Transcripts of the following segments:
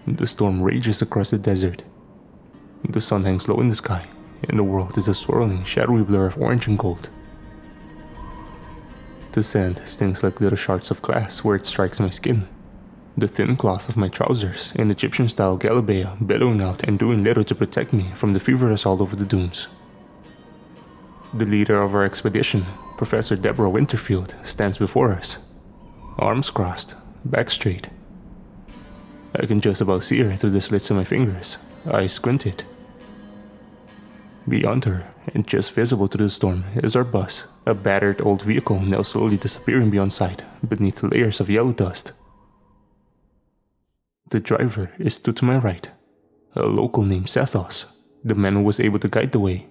The storm rages across the desert. The sun hangs low in the sky, and the world is a swirling, shadowy blur of orange and gold. The sand stings like little shards of glass where it strikes my skin. The thin cloth of my trousers, an Egyptian-style galabea, billowing out and doing little to protect me from the fever assault over the dunes. The leader of our expedition, Professor Deborah Winterfield, stands before us, arms crossed, back straight. I can just about see her through the slits in my fingers, eyes squinted. Beyond her, and just visible through the storm, is our bus, a battered old vehicle now slowly disappearing beyond sight, beneath layers of yellow dust. The driver is stood to my right, a local named Sethos, the man who was able to guide the way.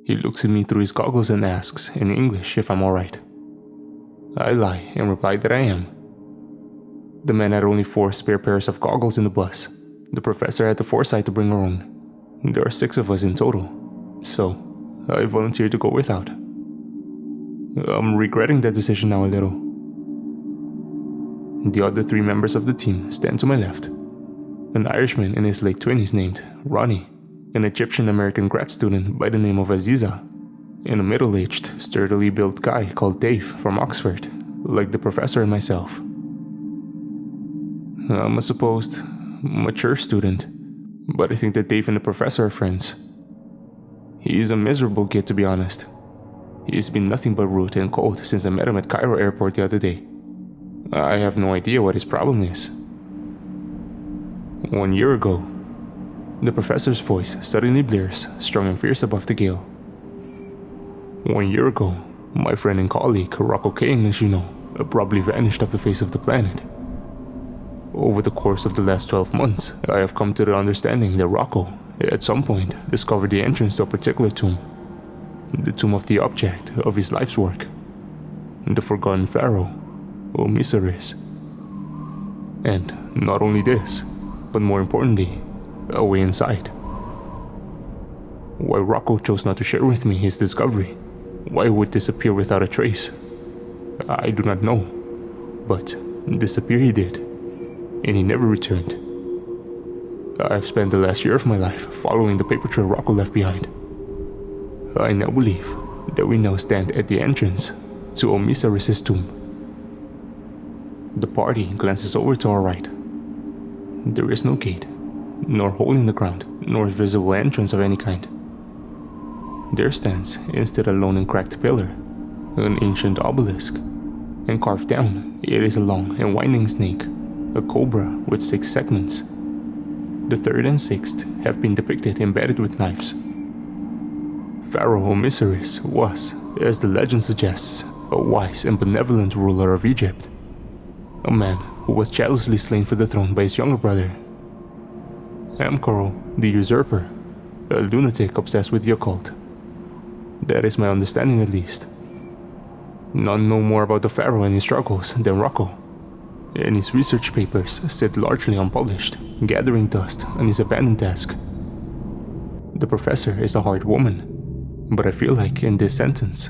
He looks at me through his goggles and asks, in English, if I'm alright. I lie and reply that I am. The man had only 4 spare pairs of goggles in the bus. The professor had the foresight to bring her own. There are 6 of us in total, so I volunteered to go without. I'm regretting that decision now a little. The other 3 members of the team stand to my left. An Irishman in his late 20s named Ronnie, an Egyptian-American grad student by the name of Aziza, and a middle-aged, sturdily built guy called Dave from Oxford, like the professor and myself. I'm a supposed mature student, but I think that Dave and the professor are friends. He's a miserable kid, to be honest. He's been nothing but rude and cold since I met him at Cairo airport the other day. I have no idea what his problem is. 1 year ago, the professor's voice suddenly blares, strong and fierce above the gale. 1 year ago, my friend and colleague, Rocco Kane, as you know, abruptly vanished off the face of the planet. Over the course of the last 12 months, I have come to the understanding that Rocco, at some point, discovered the entrance to a particular tomb. The tomb of the object of his life's work. The forgotten pharaoh, Osiris. And not only this, but more importantly, a way inside. Why Rocco chose not to share with me his discovery, why it would disappear without a trace, I do not know. But disappear he did, and he never returned. I've spent the last year of my life following the paper trail Rocco left behind. I now believe that we now stand at the entrance to Osiris' tomb. The party glances over to our right. There is no gate, nor hole in the ground, nor visible entrance of any kind. There stands, instead a lone and cracked pillar, an ancient obelisk, and carved down, it is a long and winding snake, a cobra with 6 segments. The 3rd and 6th have been depicted embedded with knives. Pharaoh Osiris was, as the legend suggests, a wise and benevolent ruler of Egypt. A man who was jealously slain for the throne by his younger brother. Karl, the usurper, a lunatic obsessed with the occult. That is my understanding, at least. None know more about the pharaoh and his struggles than Rocco, and his research papers sit largely unpublished, gathering dust on his abandoned desk. The professor is a hard woman, but I feel like in this sentence,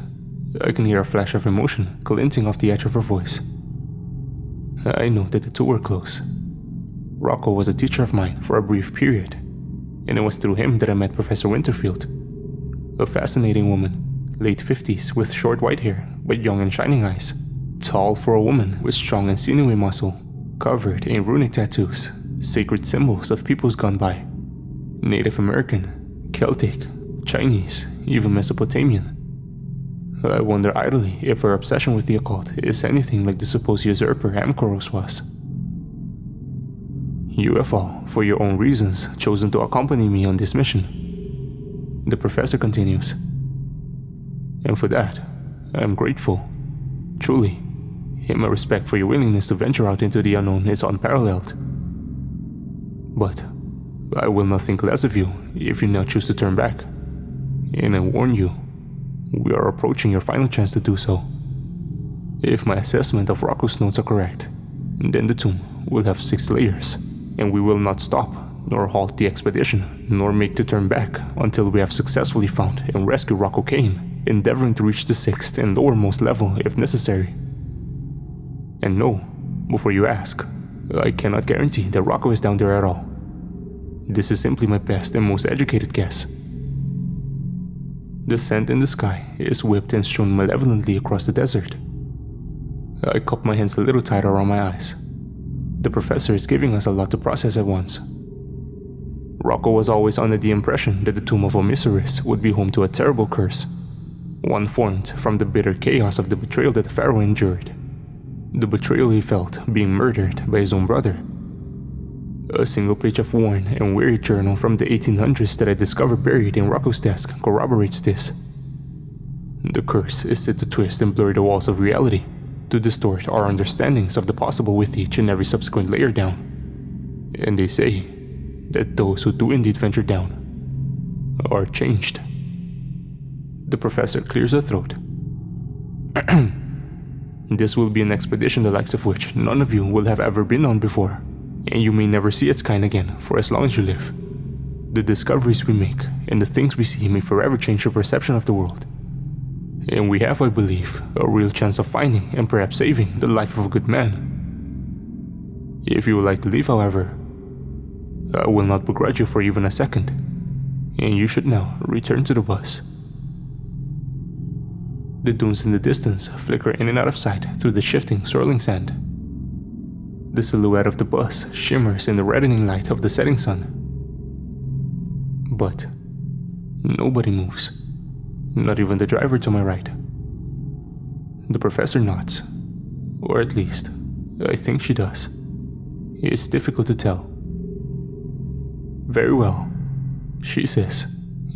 I can hear a flash of emotion glinting off the edge of her voice. I know that the two were close. Rocco was a teacher of mine for a brief period, and it was through him that I met Professor Winterfield. A fascinating woman, late 50s with short white hair, but young and shining eyes. Tall for a woman with strong and sinewy muscle, covered in runic tattoos, sacred symbols of peoples gone by. Native American, Celtic, Chinese, even Mesopotamian. I wonder idly if her obsession with the occult is anything like the supposed usurper Amkoros was. You have all, for your own reasons, chosen to accompany me on this mission. The professor continues. And for that, I am grateful. Truly, my respect for your willingness to venture out into the unknown is unparalleled. But I will not think less of you if you now choose to turn back. And I warn you, we are approaching your final chance to do so. If my assessment of Rocco's notes are correct, then the tomb will have 6 layers, and we will not stop, nor halt the expedition, nor make the turn back until we have successfully found and rescued Rocco Kane, endeavoring to reach the 6th and lowermost level if necessary. And no, before you ask, I cannot guarantee that Rocco is down there at all. This is simply my best and most educated guess. The sand in the sky is whipped and strewn malevolently across the desert. I cup my hands a little tighter around my eyes. The professor is giving us a lot to process at once. Rocco was always under the impression that the tomb of Osiris would be home to a terrible curse, one formed from the bitter chaos of the betrayal that the pharaoh endured. The betrayal he felt being murdered by his own brother. A single page of worn and weary journal from the 1800s that I discovered buried in Rocco's desk corroborates this. The curse is set to twist and blur the walls of reality, to distort our understandings of the possible with each and every subsequent layer down. And they say that those who do indeed venture down are changed. The professor clears her throat. This will be an expedition the likes of which none of you will have ever been on before, and you may never see its kind again for as long as you live. The discoveries we make and the things we see may forever change your perception of the world. And we have, I believe, a real chance of finding and perhaps saving the life of a good man. If you would like to leave, however, I will not begrudge you for even a second, and you should now return to the bus. The dunes in the distance flicker in and out of sight through the shifting, swirling sand. The silhouette of the bus shimmers in the reddening light of the setting sun. But nobody moves, not even the driver to my right. The professor nods, or at least, I think she does. It's difficult to tell. Very well, she says,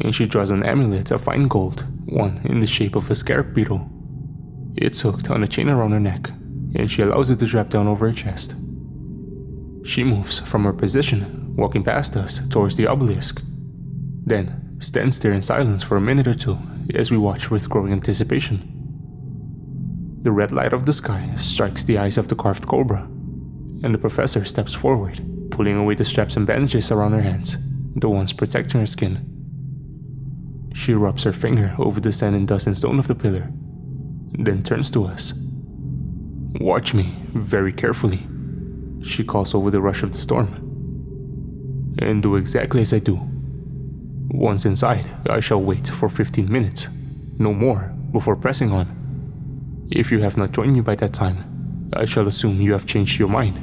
and she draws an amulet of fine gold, one in the shape of a scarab beetle. It's hooked on a chain around her neck, and she allows it to drop down over her chest. She moves from her position, walking past us towards the obelisk, then stands there in silence for a minute or two as we watch with growing anticipation. The red light of the sky strikes the eyes of the carved cobra, and the professor steps forward, pulling away the straps and bandages around her hands, the ones protecting her skin. She rubs her finger over the sand and dust and stone of the pillar, then turns to us. "Watch me very carefully," she calls over the rush of the storm. "And do exactly as I do. Once inside, I shall wait for 15 minutes, no more, before pressing on. If you have not joined me by that time, I shall assume you have changed your mind."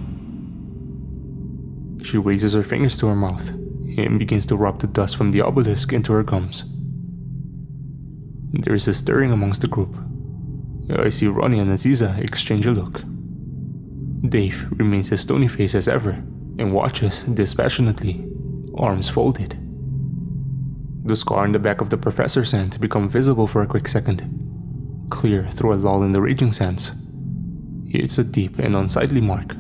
She raises her fingers to her mouth and begins to rub the dust from the obelisk into her gums. There is a stirring amongst the group. I see Ronnie and Aziza exchange a look. Dave remains as stony-faced as ever and watches dispassionately, arms folded. The scar on the back of the professor's hand becomes visible for a quick second, clear through a lull in the raging sands. It's a deep and unsightly mark.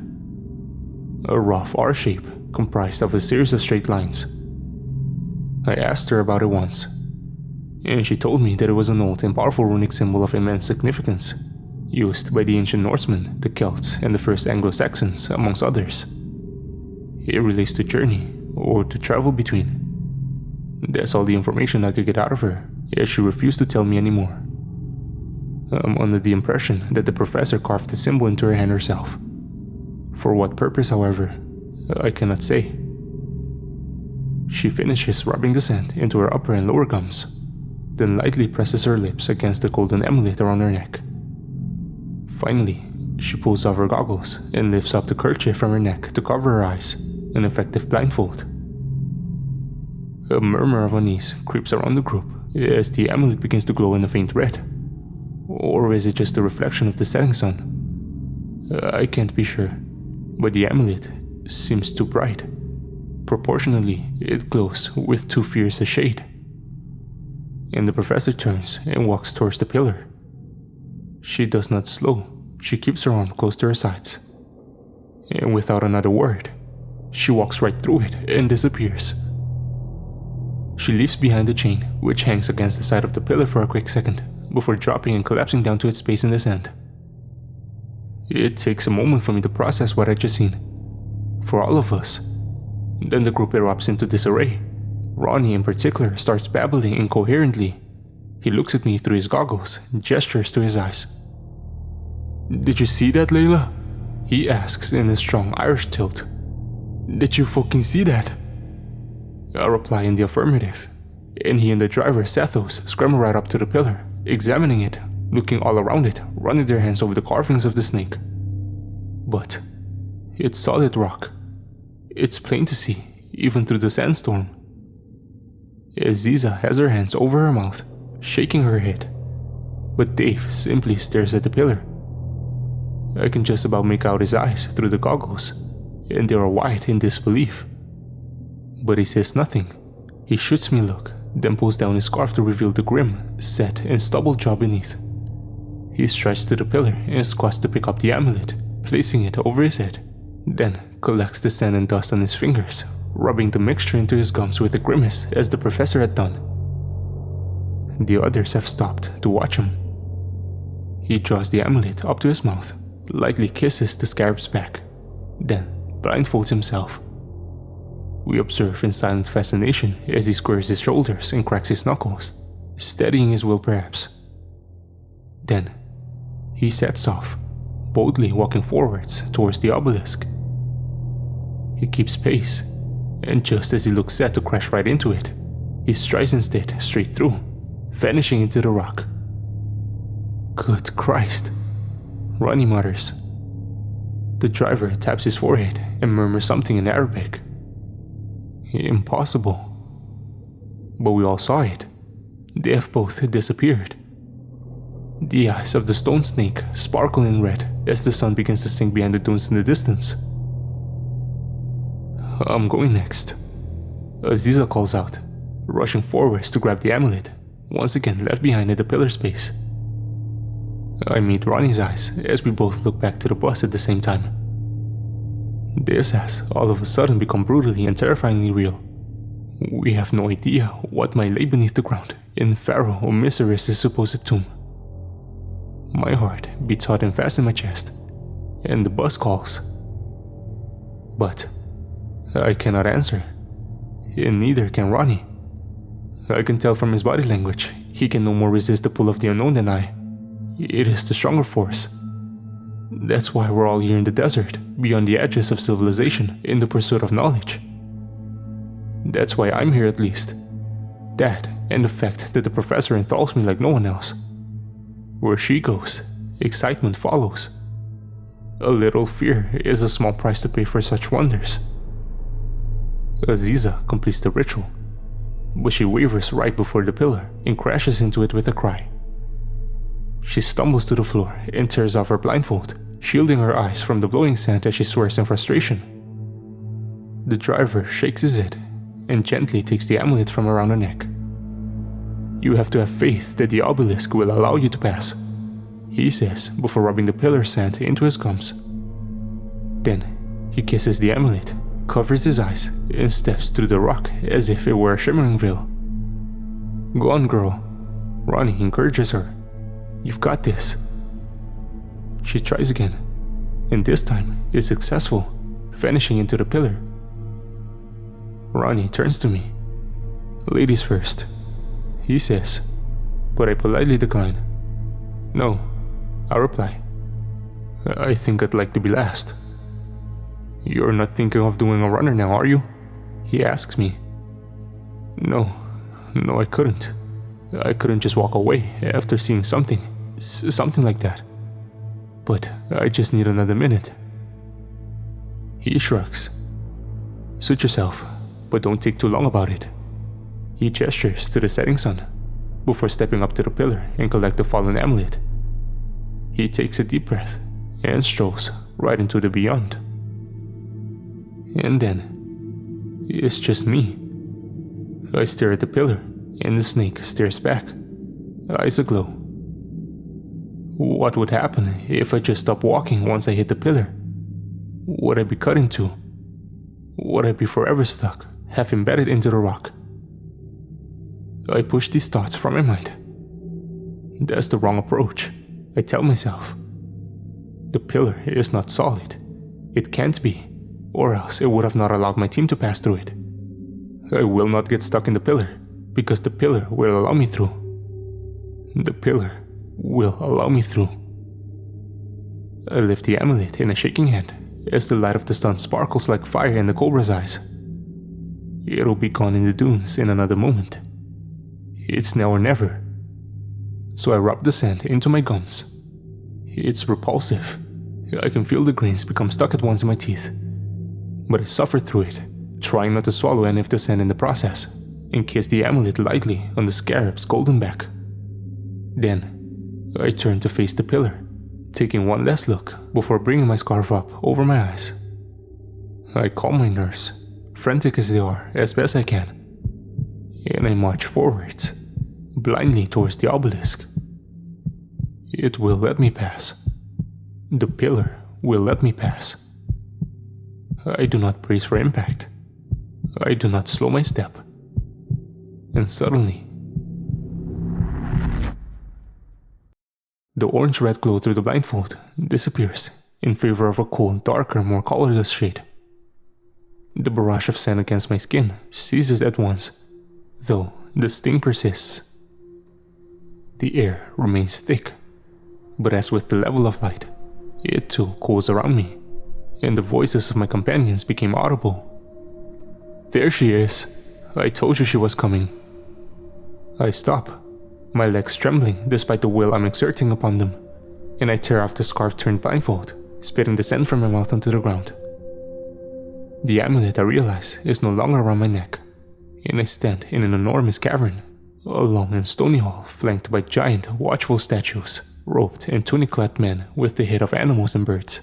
A rough R shape comprised of a series of straight lines. I asked her about it once, and she told me that it was an old and powerful runic symbol of immense significance, used by the ancient Norsemen, the Celts, and the first Anglo-Saxons, amongst others. It relates to journey, or to travel between. That's all the information I could get out of her, as she refused to tell me anymore. I'm under the impression that the professor carved the symbol into her hand herself. For what purpose, however, I cannot say. She finishes rubbing the sand into her upper and lower gums, then lightly presses her lips against the golden amulet around her neck. Finally, she pulls off her goggles and lifts up the kerchief from her neck to cover her eyes, an effective blindfold. A murmur of unease creeps around the group as the amulet begins to glow in a faint red. Or is it just a reflection of the setting sun? I can't be sure, but the amulet seems too bright. Proportionally, it glows with too fierce a shade. And the professor turns and walks towards the pillar. She does not slow, she keeps her arm close to her sides. And without another word, she walks right through it and disappears. She leaves behind the chain, which hangs against the side of the pillar for a quick second, before dropping and collapsing down to its base in the sand. It takes a moment for me to process what I'd just seen. For all of us. Then the group erupts into disarray. Ronnie in particular starts babbling incoherently. He looks at me through his goggles and gestures to his eyes. "Did you see that, Layla?" He asks in a strong Irish tilt. "Did you fucking see that?" I reply in the affirmative, and he and the driver Sathos scramble right up to the pillar, examining it, looking all around it, running their hands over the carvings of the snake. But it's solid rock. It's plain to see, even through the sandstorm. Aziza has her hands over her mouth, shaking her head, but Dave simply stares at the pillar. I can just about make out his eyes through the goggles, and they are wide in disbelief. But he says nothing. He shoots me a look, then pulls down his scarf to reveal the grim, set, and stubble jaw beneath. He strides to the pillar and squats to pick up the amulet, placing it over his head, then collects the sand and dust on his fingers, rubbing the mixture into his gums with a grimace as the professor had done. The others have stopped to watch him. He draws the amulet up to his mouth, lightly kisses the scarab's back, then blindfolds himself. We observe in silent fascination as he squares his shoulders and cracks his knuckles, steadying his will perhaps. Then he sets off, boldly walking forwards towards the obelisk. He keeps pace, and just as he looks set to crash right into it, he strides instead straight through, vanishing into the rock. "Good Christ," Ronnie mutters. The driver taps his forehead and murmurs something in Arabic. Impossible. But we all saw it. They have both disappeared. The eyes of the stone snake sparkle in red as the sun begins to sink behind the dunes in the distance. "I'm going next," Aziza calls out, rushing forwards to grab the amulet, once again left behind at the pillar's base. I meet Ronnie's eyes as we both look back to the bus at the same time. This has all of a sudden become brutally and terrifyingly real. We have no idea what might lay beneath the ground in Pharaoh Osiris' supposed tomb. My heart beats hot and fast in my chest, and the bus calls. But I cannot answer, and neither can Ronnie. I can tell from his body language he can no more resist the pull of the unknown than I. It is the stronger force. That's why we're all here in the desert, beyond the edges of civilization, in the pursuit of knowledge. That's why I'm here at least. That, and the fact that the professor enthralls me like no one else. Where she goes, excitement follows. A little fear is a small price to pay for such wonders. Aziza completes the ritual, but she wavers right before the pillar and crashes into it with a cry. She stumbles to the floor and tears off her blindfold, shielding her eyes from the blowing sand as she swears in frustration. The driver shakes his head and gently takes the amulet from around her neck. "You have to have faith that the obelisk will allow you to pass," he says before rubbing the pillar sand into his gums. Then he kisses the amulet, covers his eyes, and steps through the rock as if it were a shimmering veil. "Go on, girl," Ronnie encourages her. "You've got this." She tries again, and this time is successful, vanishing into the pillar. Ronnie turns to me. "Ladies first," he says, but I politely decline. "No," I reply. "I think I'd like to be last." "You're not thinking of doing a runner now, are you?" he asks me. No, I couldn't. I couldn't just walk away after seeing something like that. But I just need another minute. He shrugs. "Suit yourself, but don't take too long about it." He gestures to the setting sun, before stepping up to the pillar and collect the fallen amulet. He takes a deep breath and strolls right into the beyond. And then, it's just me. I stare at the pillar, and the snake stares back, eyes aglow. What would happen if I just stopped walking once I hit the pillar? Would I be cut in two? Would I be forever stuck, half embedded into the rock? I push these thoughts from my mind. That's the wrong approach, I tell myself. The pillar is not solid. It can't be, or else it would have not allowed my team to pass through it. I will not get stuck in the pillar, because the pillar will allow me through. The pillar will allow me through. I lift the amulet in a shaking hand as the light of the sun sparkles like fire in the cobra's eyes. It'll be gone in the dunes in another moment. It's now or never. So I rub the sand into my gums. It's repulsive. I can feel the grains become stuck at once in my teeth. But I suffer through it, trying not to swallow any of the sand in the process, and kiss the amulet lightly on the scarab's golden back. Then, I turn to face the pillar, taking one last look before bringing my scarf up over my eyes. I call my nurse, frantic as they are, as best I can, and I march forwards, blindly towards the obelisk. It will let me pass. The pillar will let me pass. I do not brace for impact. I do not slow my step. And suddenly, the orange-red glow through the blindfold disappears in favor of a cool, darker, more colorless shade. The barrage of sand against my skin ceases at once, though the sting persists. The air remains thick, but as with the level of light, it too cools around me, and the voices of my companions became audible. There she is. I told you she was coming. I stop, my legs trembling despite the will I'm exerting upon them, and I tear off the scarf-turned blindfold, spitting the sand from my mouth onto the ground. The amulet, I realize, is no longer around my neck, and I stand in an enormous cavern, a long and stony hall flanked by giant, watchful statues, robed and tunic-clad men with the head of animals and birds.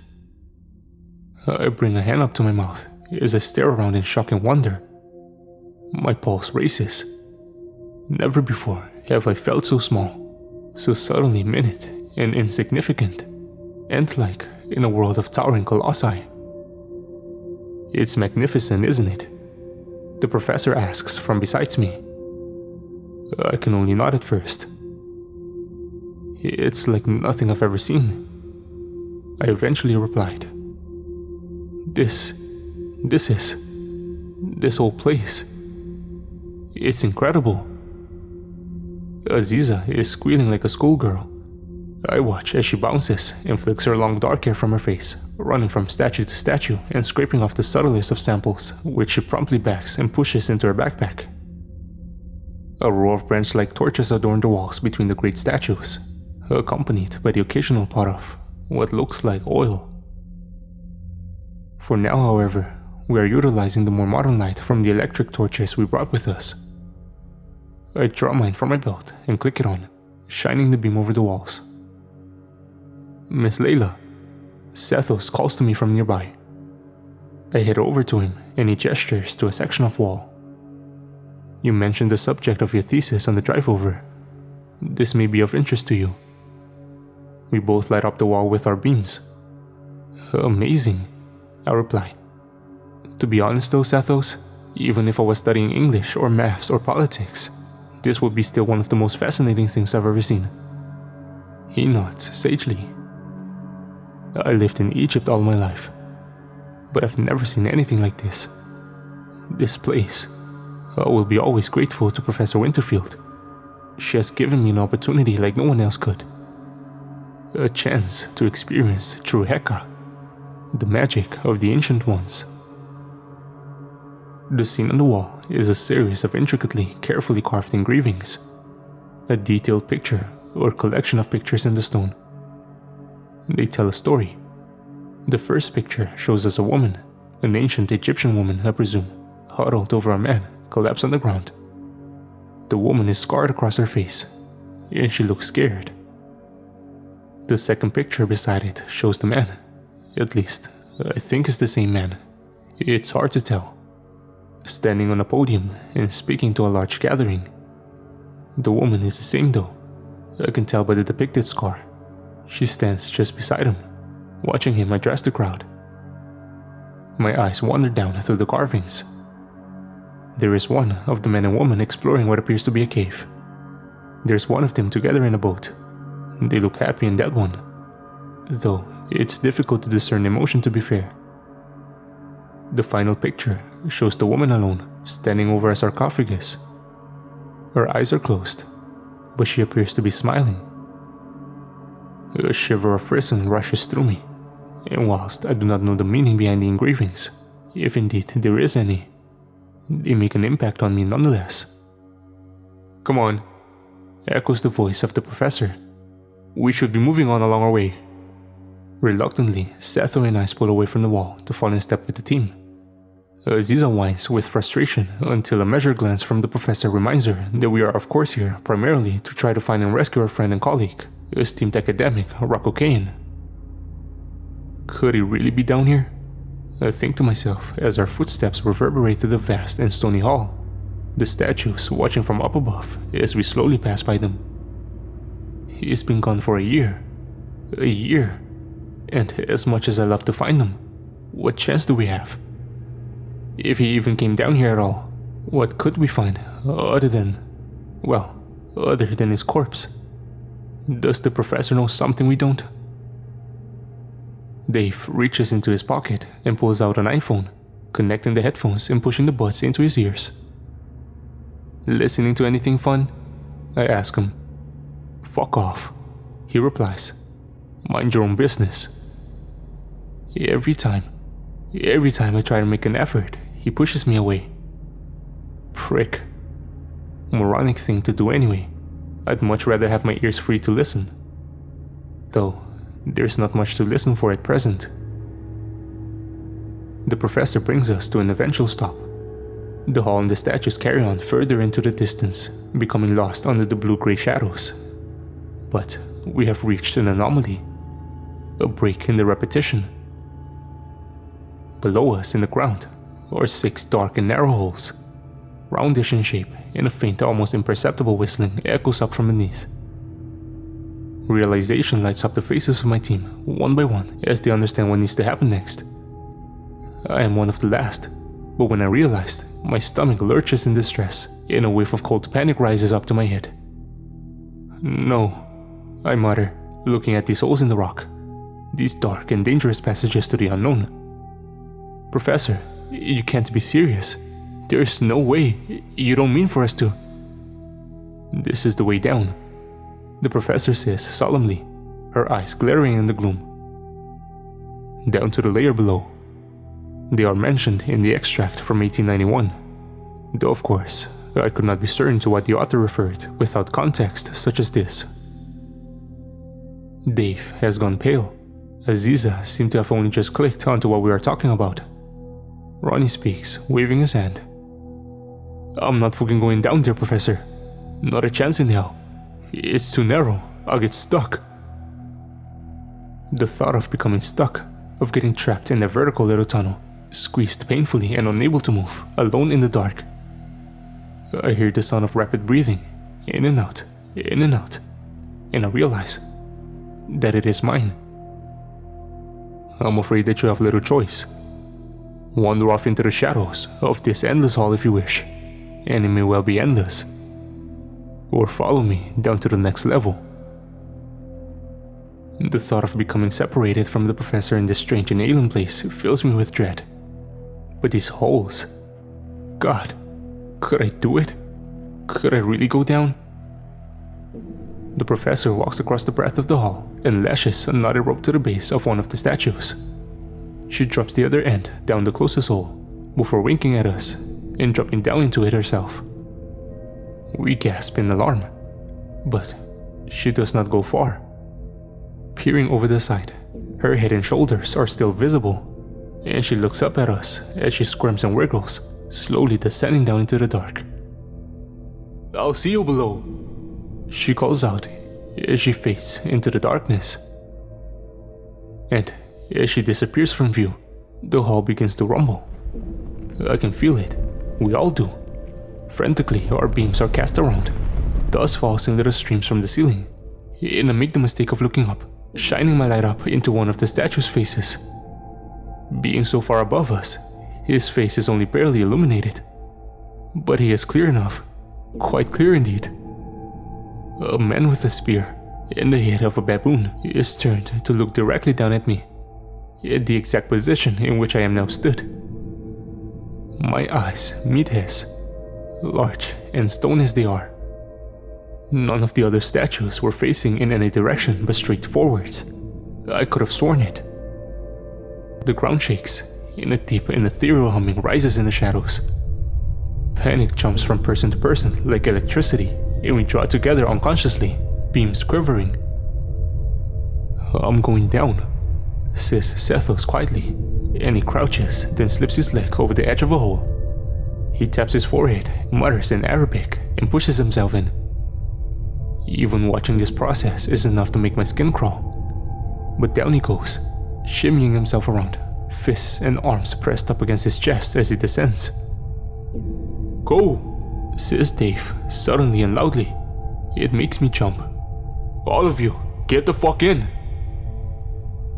I bring a hand up to my mouth as I stare around in shock and wonder. My pulse races. Never before have I felt so small, so suddenly minute and insignificant, ant-like in a world of towering colossi. It's magnificent, isn't it? The professor asks from beside me. I can only nod at first. It's like nothing I've ever seen. I eventually replied. This whole place. It's incredible. Aziza is squealing like a schoolgirl. I watch as she bounces and flicks her long dark hair from her face, running from statue to statue and scraping off the subtlest of samples, which she promptly backs and pushes into her backpack. A row of branch-like torches adorn the walls between the great statues, accompanied by the occasional pot of what looks like oil. For now, however, we are utilizing the more modern light from the electric torches we brought with us. I draw mine from my belt and click it on, shining the beam over the walls. Miss Layla, Sethos calls to me from nearby. I head over to him and he gestures to a section of wall. You mentioned the subject of your thesis on the drive over. This may be of interest to you. We both light up the wall with our beams. Amazing, I reply. To be honest though, Sethos, even if I was studying English or maths or politics, this would be still one of the most fascinating things I've ever seen. He nods sagely. I lived in Egypt all my life, but I've never seen anything like this. This place. I will be always grateful to Professor Winterfield. She has given me an opportunity like no one else could. A chance to experience true Heka, the magic of the ancient ones. The scene on the wall is a series of intricately, carefully carved engravings. A detailed picture or collection of pictures in the stone. They tell a story. The first picture shows us a woman, an ancient Egyptian woman, I presume, huddled over a man, collapsed on the ground. The woman is scarred across her face, and she looks scared. The second picture beside it shows the man. At least, I think it's the same man. It's hard to tell. Standing on a podium and speaking to a large gathering. The woman is the same though. I can tell by the depicted scar. She stands just beside him, watching him address the crowd. My eyes wander down through the carvings. There is one of the man and woman exploring what appears to be a cave. There's one of them together in a boat. They look happy in that one, though it's difficult to discern emotion, to be fair. The final picture shows the woman alone, standing over a sarcophagus. Her eyes are closed, but she appears to be smiling. A shiver of frisson rushes through me And whilst I do not know the meaning behind the engravings, if indeed there is any, they make an impact on me nonetheless. "Come on," echoes the voice of the professor. "We should be moving on along our way." Reluctantly, Setho and I pull away from the wall to fall in step with the team. Aziza whines with frustration until a measured glance from the professor reminds her that we are of course here primarily to try to find and rescue our friend and colleague, esteemed academic Rocco Kane. Could he really be down here? I think to myself as our footsteps reverberate through the vast and stony hall, the statues watching from up above as we slowly pass by them. He's been gone for a year, and as much as I love to find him, what chance do we have? If he even came down here at all, what could we find other than his corpse? Does the professor know something we don't? Dave reaches into his pocket and pulls out an iPhone, connecting the headphones and pushing the buds into his ears. "Listening to anything fun?" I ask him. "Fuck off," he replies. "Mind your own business." Every time I try to make an effort, he pushes me away. Prick. Moronic thing to do anyway. I'd much rather have my ears free to listen. Though, there's not much to listen for at present. The professor brings us to an eventual stop. The hall and the statues carry on further into the distance, becoming lost under the blue-gray shadows. But we have reached an anomaly. A break in the repetition. Below us in the ground are 6 dark and narrow holes, roundish in shape, and a faint, almost imperceptible whistling echoes up from beneath. Realization lights up the faces of my team, one by one, as they understand what needs to happen next. I am one of the last, but when I realized, my stomach lurches in distress, and a wave of cold panic rises up to my head. "No," I mutter, looking at these holes in the rock, these dark and dangerous passages to the unknown. "Professor, you can't be serious. There's no way. You don't mean for us to..." "This is the way down," the professor says solemnly, her eyes glaring in the gloom. "Down to the layer below. They are mentioned in the extract from 1891. Though of course, I could not be certain to what the author referred without context such as this." Dave has gone pale. Aziza seemed to have only just clicked onto what we are talking about. Ronnie speaks, waving his hand. "I'm not fucking going down there, Professor. Not a chance in hell. It's too narrow. I'll get stuck." The thought of becoming stuck, of getting trapped in the vertical little tunnel, squeezed painfully and unable to move, alone in the dark. I hear the sound of rapid breathing, in and out, and I realize that it is mine. I'm afraid that you have little choice. Wander off into the shadows of this endless hall if you wish, and it may well be endless. Or follow me down to the next level. The thought of becoming separated from the professor in this strange and alien place fills me with dread. But these holes... God, could I do it? Could I really go down? The professor walks across the breadth of the hall and lashes a knotted rope to the base of one of the statues. She drops the other end down the closest hole, before winking at us and dropping down into it herself. We gasp in alarm, but she does not go far. Peering over the side, her head and shoulders are still visible, and she looks up at us as she squirms and wiggles, slowly descending down into the dark. "I'll see you below," she calls out as she fades into the darkness. And as she disappears from view, the hall begins to rumble. I can feel it. We all do. Frantically, our beams are cast around. Dust falls in little streams from the ceiling, and I make the mistake of looking up, shining my light up into one of the statue's faces. Being so far above us, his face is only barely illuminated. But he is clear enough, quite clear indeed. A man with a spear and the head of a baboon is turned to look directly down at me, at the exact position in which I am now stood. My eyes meet his, large and stone as they are. None of the other statues were facing in any direction but straight forwards. I could have sworn it. The ground shakes, and a deep and ethereal humming rises in the shadows. Panic jumps from person to person like electricity, and we draw together unconsciously, beams quivering. "I'm going down," says Sethos quietly, and he crouches, then slips his leg over the edge of a hole. He taps his forehead, mutters in Arabic, and pushes himself in. Even watching this process is enough to make my skin crawl. But down he goes, shimmying himself around, fists and arms pressed up against his chest as he descends. "Go," says Dave, suddenly and loudly. It makes me jump. "All of you, get the fuck in!"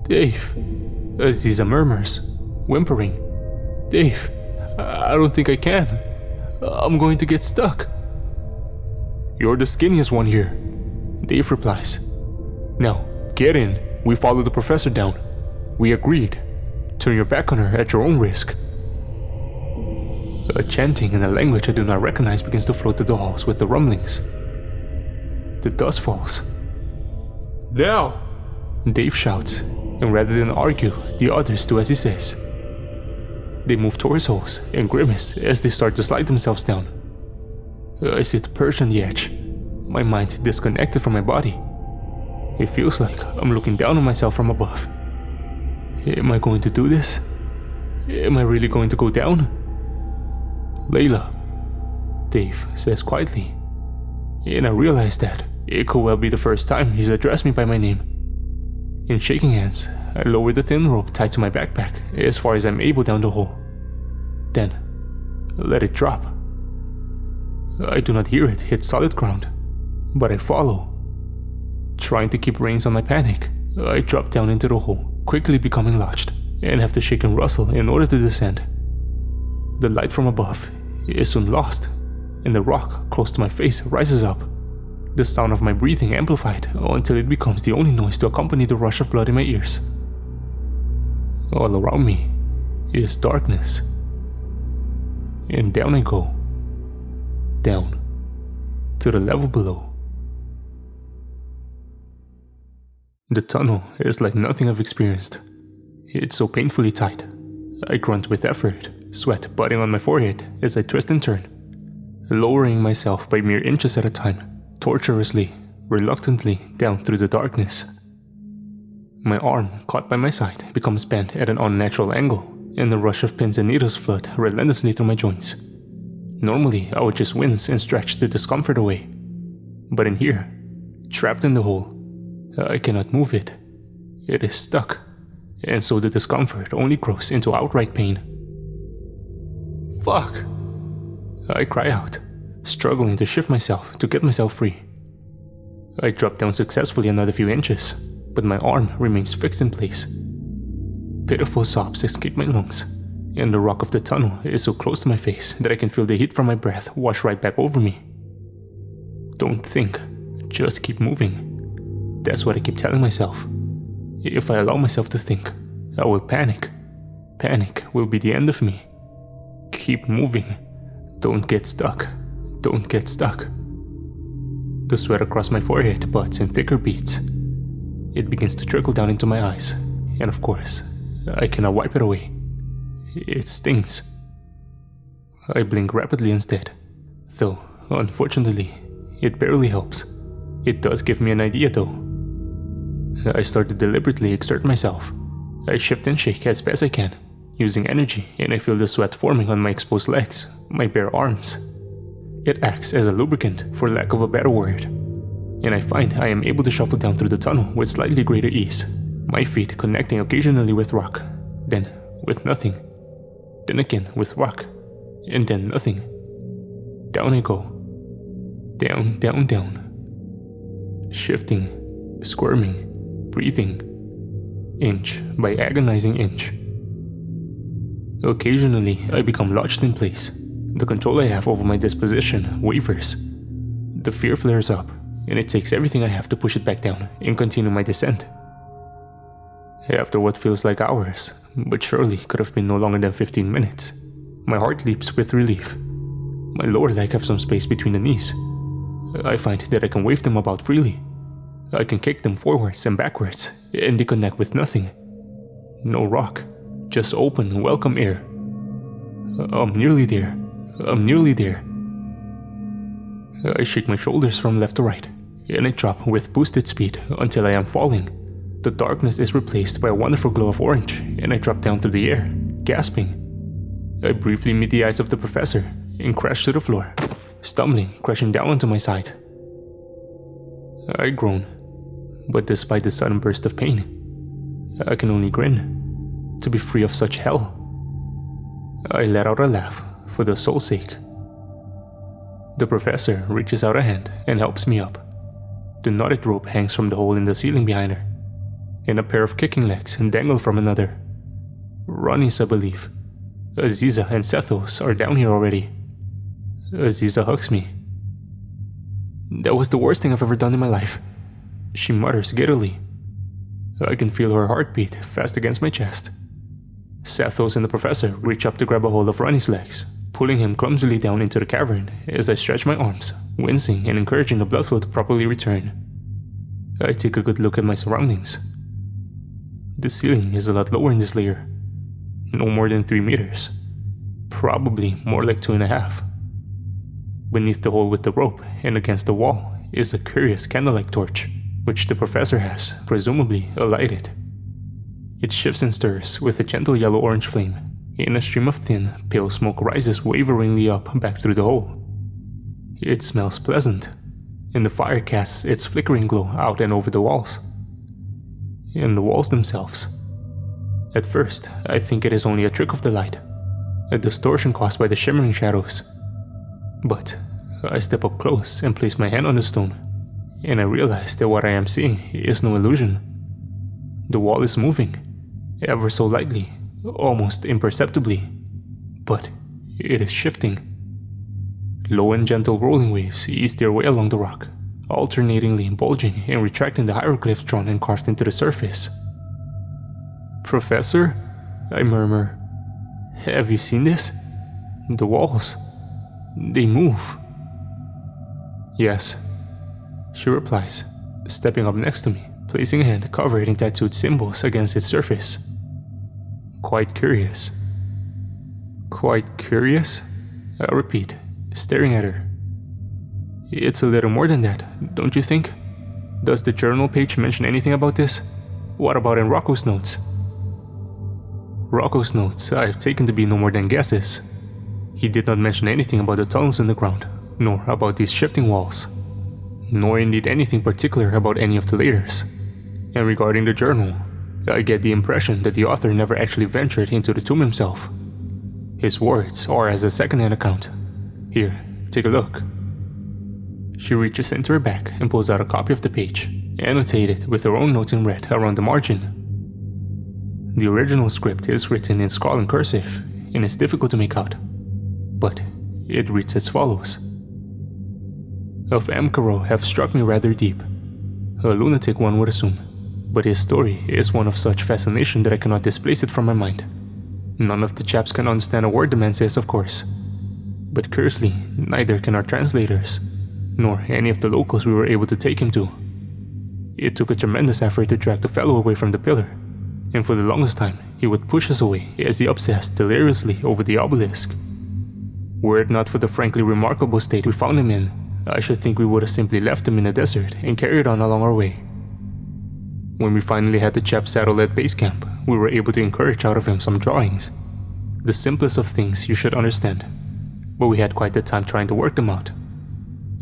"Dave," Aziza murmurs, whimpering. "Dave, I don't think I can. I'm going to get stuck." "You're the skinniest one here," Dave replies. "Now, get in. We follow the professor down. We agreed. Turn your back on her at your own risk." A chanting in a language I do not recognize begins to float through the halls with the rumblings. The dust falls. "Now!" Dave shouts, and rather than argue, the others do as he says. They move towards holes and grimace as they start to slide themselves down. I sit perched on the edge, my mind disconnected from my body. It feels like I'm looking down on myself from above. Am I going to do this? Am I really going to go down? "Layla," Dave says quietly, and I realize that it could well be the first time he's addressed me by my name. In shaking hands, I lower the thin rope tied to my backpack as far as I'm able down the hole. Then, let it drop. I do not hear it hit solid ground, but I follow. Trying to keep reins on my panic, I drop down into the hole, quickly becoming lodged, and have to shake and rustle in order to descend. The light from above is soon lost, and the rock close to my face rises up, the sound of my breathing amplified until it becomes the only noise to accompany the rush of blood in my ears. All around me is darkness. And down I go. Down. To the level below. The tunnel is like nothing I've experienced. It's so painfully tight. I grunt with effort, sweat budding on my forehead as I twist and turn, lowering myself by mere inches at a time, tortuously, reluctantly down through the darkness. My arm, caught by my side, becomes bent at an unnatural angle, and the rush of pins and needles flood relentlessly through my joints. Normally, I would just wince and stretch the discomfort away. But in here, trapped in the hole, I cannot move it. It is stuck, and so the discomfort only grows into outright pain. "Fuck!" I cry out, struggling to shift myself to get myself free. I drop down successfully another few inches, but my arm remains fixed in place. Pitiful sobs escape my lungs, and the rock of the tunnel is so close to my face that I can feel the heat from my breath wash right back over me. Don't think, just keep moving. That's what I keep telling myself. If I allow myself to think, I will panic. Panic will be the end of me. Keep moving. Don't get stuck. Don't get stuck. The sweat across my forehead buds in thicker beads. It begins to trickle down into my eyes, and of course, I cannot wipe it away. It stings. I blink rapidly instead, though, unfortunately, it barely helps. It does give me an idea though. I start to deliberately exert myself. I shift and shake as best I can, using energy, and I feel the sweat forming on my exposed legs, my bare arms. It acts as a lubricant, for lack of a better word, and I find I am able to shuffle down through the tunnel with slightly greater ease, my feet connecting occasionally with rock, then with nothing, then again with rock, and then nothing. Down I go. Down, down, down. Shifting, squirming, breathing, inch by agonizing inch. Occasionally, I become lodged in place. The control I have over my disposition wavers. The fear flares up, and it takes everything I have to push it back down and continue my descent. After what feels like hours, but surely could have been no longer than 15 minutes, my heart leaps with relief. My lower leg has some space between the knees. I find that I can wave them about freely. I can kick them forwards and backwards, and they connect with nothing. No rock, Just open, welcome air. I'm nearly there. I'm nearly there. I shake my shoulders from left to right, and I drop with boosted speed until I am falling. The darkness is replaced by a wonderful glow of orange, and I drop down through the air, gasping. I briefly meet the eyes of the professor and crash to the floor, stumbling, crashing down onto my side. I groan, but despite the sudden burst of pain, I can only grin to be free of such hell. I let out a laugh for the soul's sake. The professor reaches out a hand and helps me up. The knotted rope hangs from the hole in the ceiling behind her, and a pair of kicking legs dangle from another. Ronnie's, I believe. Aziza and Sethos are down here already. Aziza hugs me. That was the worst thing I've ever done in my life, she mutters giddily. I can feel her heartbeat fast against my chest. Sethos and the professor reach up to grab a hold of Ronnie's legs, pulling him clumsily down into the cavern as I stretch my arms, wincing and encouraging the blood flow to properly return. I take a good look at my surroundings. The ceiling is a lot lower in this layer. No more than 3 meters. Probably more like 2.5. Beneath the hole with the rope and against the wall is a curious candlelight torch, which the professor has, presumably, alighted. It shifts and stirs with a gentle yellow-orange flame, and a stream of thin, pale smoke rises waveringly up back through the hole. It smells pleasant, and the fire casts its flickering glow out and over the walls. And the walls themselves. At first, I think it is only a trick of the light, a distortion caused by the shimmering shadows. But I step up close and place my hand on the stone, and I realize that what I am seeing is no illusion. The wall is moving, ever so lightly, almost imperceptibly, but it is shifting. Low and gentle rolling waves ease their way along the rock, alternatingly bulging and retracting the hieroglyphs drawn and carved into the surface. Professor? I murmur. Have you seen this? The walls. They move. Yes, she replies, stepping up next to me, placing a hand covered in tattooed symbols against its surface. Quite curious. Quite curious? I repeat, staring at her. It's a little more than that, don't you think? Does the journal page mention anything about this? What about in Rocco's notes? Rocco's notes I have taken to be no more than guesses. He did not mention anything about the tunnels in the ground, nor about these shifting walls, nor indeed anything particular about any of the layers. And regarding the journal, I get the impression that the author never actually ventured into the tomb himself. His words are as a second-hand account. Here, take a look. She reaches into her bag and pulls out a copy of the page, annotated with her own notes in red around the margin. The original script is written in scrawling cursive and is difficult to make out, but it reads as follows. Of Amkaro have struck me rather deep. A lunatic, one would assume, but his story is one of such fascination that I cannot displace it from my mind. None of the chaps can understand a word the man says, of course. But curiously, neither can our translators, nor any of the locals we were able to take him to. It took a tremendous effort to drag the fellow away from the pillar, and for the longest time he would push us away as he obsessed deliriously over the obelisk. Were it not for the frankly remarkable state we found him in, I should think we would have simply left him in the desert and carried on along our way. When we finally had the chap settled at base camp, we were able to encourage out of him some drawings. The simplest of things, you should understand, but we had quite the time trying to work them out.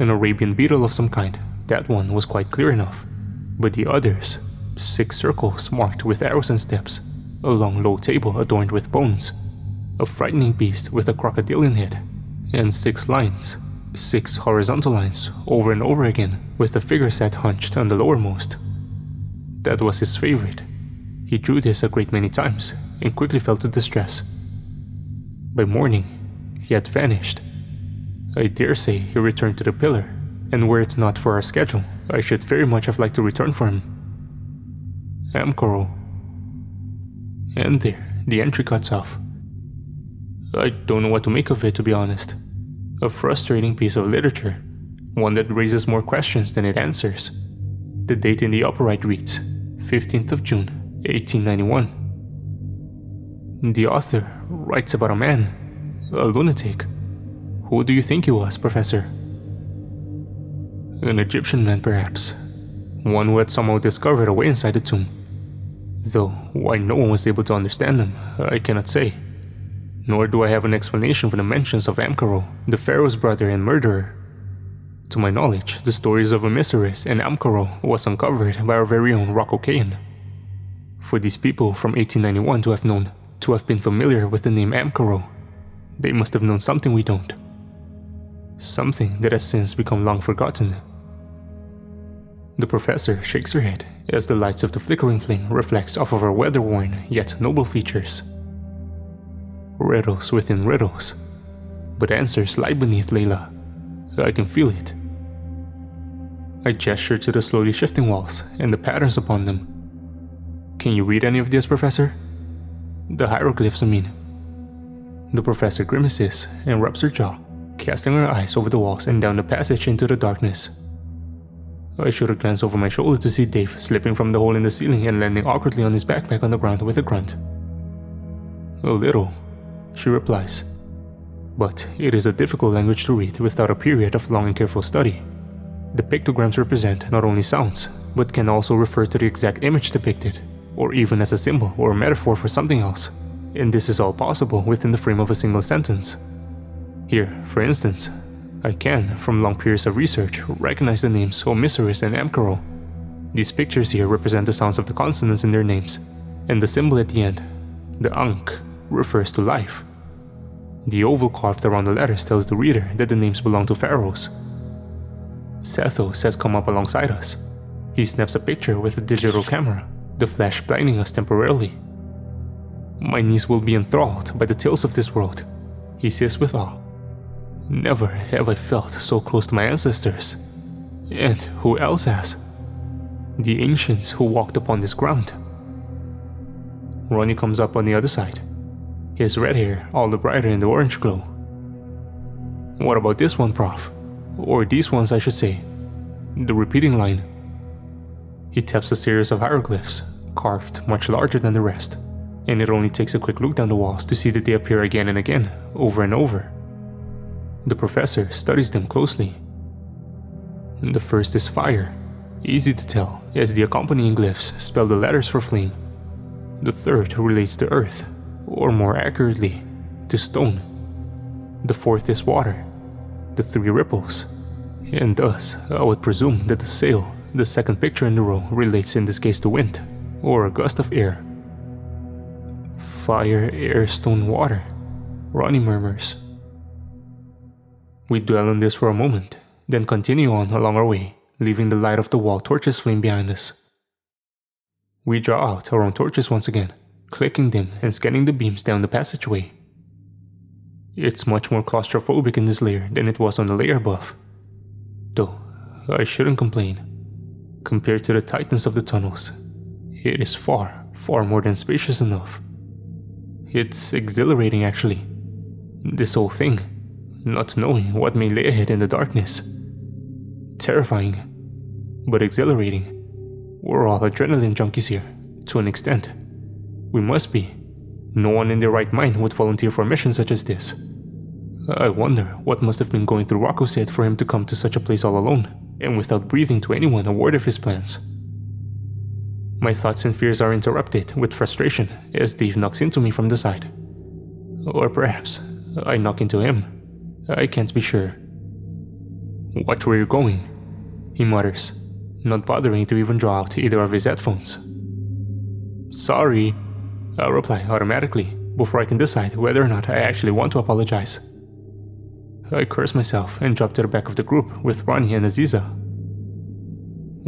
An Arabian beetle of some kind, that one was quite clear enough, but the others, 6 circles marked with arrows and steps, a long low table adorned with bones, a frightening beast with a crocodilian head, and 6 lines, 6 horizontal lines over and over again with the figure set hunched on the lowermost. That was his favorite. He drew this a great many times and quickly fell to distress. By morning, he had vanished. I dare say he returned to the pillar, and were it not for our schedule, I should very much have liked to return for him. Amkaro. And there, the entry cuts off. I don't know what to make of it, to be honest. A frustrating piece of literature, one that raises more questions than it answers. The date in the upper right reads, 15th of June, 1891. The author writes about a man, a lunatic. Who do you think he was, Professor? An Egyptian man, perhaps. One who had somehow discovered a way inside the tomb. Though why no one was able to understand him, I cannot say. Nor do I have an explanation for the mentions of Amkaro, the pharaoh's brother and murderer. To my knowledge, the stories of Osiris and Amkaro was uncovered by our very own Rocco Kayan. For these people from 1891 to have been familiar with the name Amkaro, they must have known something we don't. Something that has since become long forgotten. The professor shakes her head as the lights of the flickering flame reflects off of her weather-worn yet noble features. Riddles within riddles, but answers lie beneath, Layla. I can feel it. I gesture to the slowly shifting walls and the patterns upon them. Can you read any of this, Professor? The hieroglyphs, I mean. The professor grimaces and rubs her jaw, casting her eyes over the walls and down the passage into the darkness. I should have glanced over my shoulder to see Dave slipping from the hole in the ceiling and landing awkwardly on his backpack on the ground with a grunt. A little, she replies. But it is a difficult language to read without a period of long and careful study. The pictograms represent not only sounds, but can also refer to the exact image depicted, or even as a symbol or a metaphor for something else. And this is all possible within the frame of a single sentence. Here, for instance, I can, from long periods of research, recognize the names Osiris and Amkaro. These pictures here represent the sounds of the consonants in their names, and the symbol at the end, the Ankh, refers to life. The oval carved around the letters tells the reader that the names belong to pharaohs. Sethos has come up alongside us. He snaps a picture with a digital camera, the flash blinding us temporarily. My niece will be enthralled by the tales of this world, he says with awe. Never have I felt so close to my ancestors. And who else has? The ancients who walked upon this ground. Ronnie comes up on the other side, his red hair all the brighter in the orange glow. What about this one, Prof? Or these ones, I should say. The repeating line. He taps a series of hieroglyphs, carved much larger than the rest, and it only takes a quick look down the walls to see that they appear again and again, over and over. The professor studies them closely. The first is fire, easy to tell, as the accompanying glyphs spell the letters for flame. The third relates to earth, or more accurately, to stone. The fourth is water, the three ripples, and thus I would presume that the sail, the second picture in the row, relates in this case to wind, or a gust of air. Fire, air, stone, water, Ronnie murmurs. We dwell on this for a moment, then continue on along our way, leaving the light of the wall torches flame behind us. We draw out our own torches once again, clicking them and scanning the beams down the passageway. It's much more claustrophobic in this layer than it was on the layer above. Though, I shouldn't complain. Compared to the tightness of the tunnels, it is far, far more than spacious enough. It's exhilarating, actually. This whole thing, not knowing what may lay ahead in the darkness. Terrifying, but exhilarating. We're all adrenaline junkies here, to an extent. We must be. No one in their right mind would volunteer for a mission such as this. I wonder what must have been going through Rocco's head for him to come to such a place all alone, and without breathing to anyone a word of his plans. My thoughts and fears are interrupted with frustration as Dave knocks into me from the side. Or perhaps I knock into him. I can't be sure. Watch where you're going, he mutters, not bothering to even draw out either of his headphones. Sorry, I'll reply automatically before I can decide whether or not I actually want to apologize. I curse myself and drop to the back of the group with Ronnie and Aziza.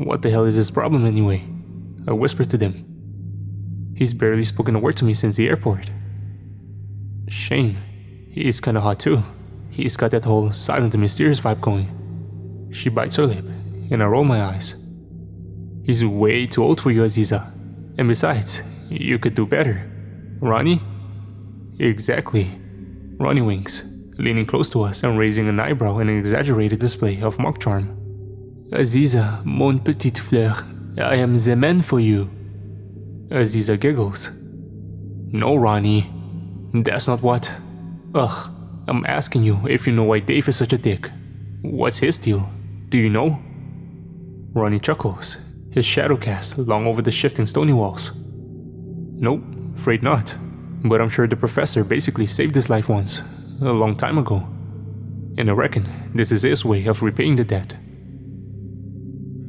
What the hell is his problem anyway? I whisper to them. He's barely spoken a word to me since the airport. Shame. He's kinda hot too. He's got that whole silent and mysterious vibe going. She bites her lip, and I roll my eyes. He's way too old for you, Aziza. And besides, you could do better. Ronnie? Exactly. Ronnie winks, leaning close to us and raising an eyebrow in an exaggerated display of mock charm. Aziza, mon petite fleur, I am the man for you. Aziza giggles. No, Ronnie, That's not what... Ugh, I'm asking you if you know why Dave is such a dick. What's his deal? Do you know? Ronnie chuckles, his shadow cast long over the shifting stony walls. Nope, afraid not. But I'm sure the professor basically saved his life once, a long time ago. And I reckon this is his way of repaying the debt.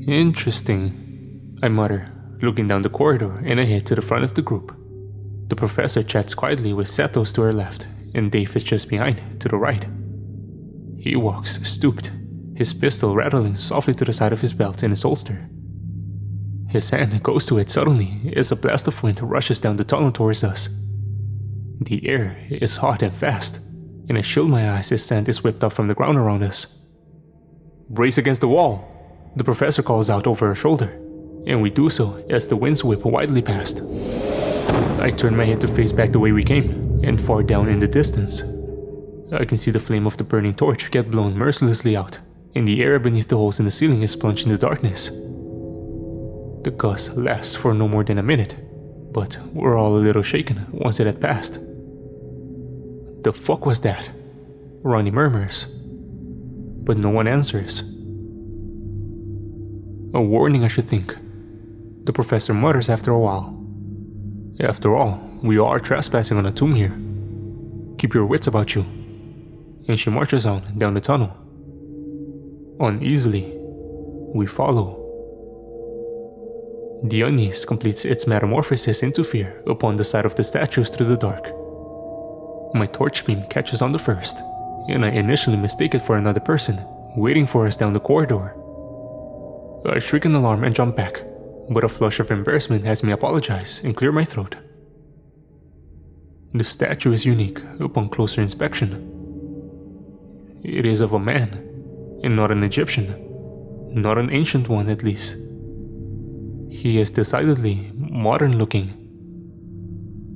Interesting, I mutter, looking down the corridor and ahead to the front of the group. The professor chats quietly with Sethos to her left, and Dave is just behind, to the right. He walks stooped, his pistol rattling softly to the side of his belt in his holster. His hand goes to it suddenly as a blast of wind rushes down the tunnel towards us. The air is hot and fast, and I shield my eyes as sand is whipped up from the ground around us. Brace against the wall, the professor calls out over her shoulder, and we do so as the winds whip widely past. I turn my head to face back the way we came, and far down in the distance, I can see the flame of the burning torch get blown mercilessly out, and the air beneath the holes in the ceiling is plunged into darkness. The gust lasts for no more than a minute, but we're all a little shaken once it had passed. The fuck was that? Ronnie murmurs, but no one answers. A warning, I should think, the professor mutters after a while. After all, we are trespassing on a tomb here. Keep your wits about you. And she marches on down the tunnel. Uneasily, we follow. The unease completes its metamorphosis into fear upon the sight of the statues through the dark. My torch beam catches on the first, and I initially mistake it for another person, waiting for us down the corridor. I shriek in alarm and jump back, but a flush of embarrassment has me apologize and clear my throat. The statue is unique upon closer inspection. It is of a man, and not an Egyptian, not an ancient one at least. He is decidedly modern looking.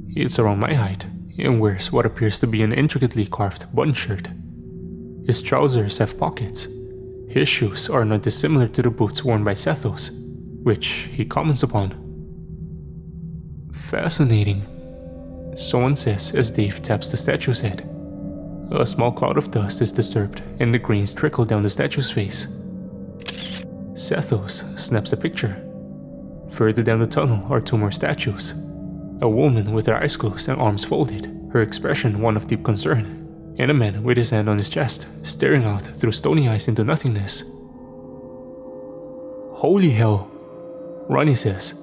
It's around my height and wears what appears to be an intricately carved button shirt. His trousers have pockets. His shoes are not dissimilar to the boots worn by Sethos, which he comments upon. Fascinating, someone says as Dave taps the statue's head. A small cloud of dust is disturbed and the grains trickle down the statue's face. Sethos snaps a picture. Further down the tunnel are two more statues. A woman with her eyes closed and arms folded, her expression one of deep concern, and a man with his hand on his chest, staring out through stony eyes into nothingness. Holy hell, Ronnie says.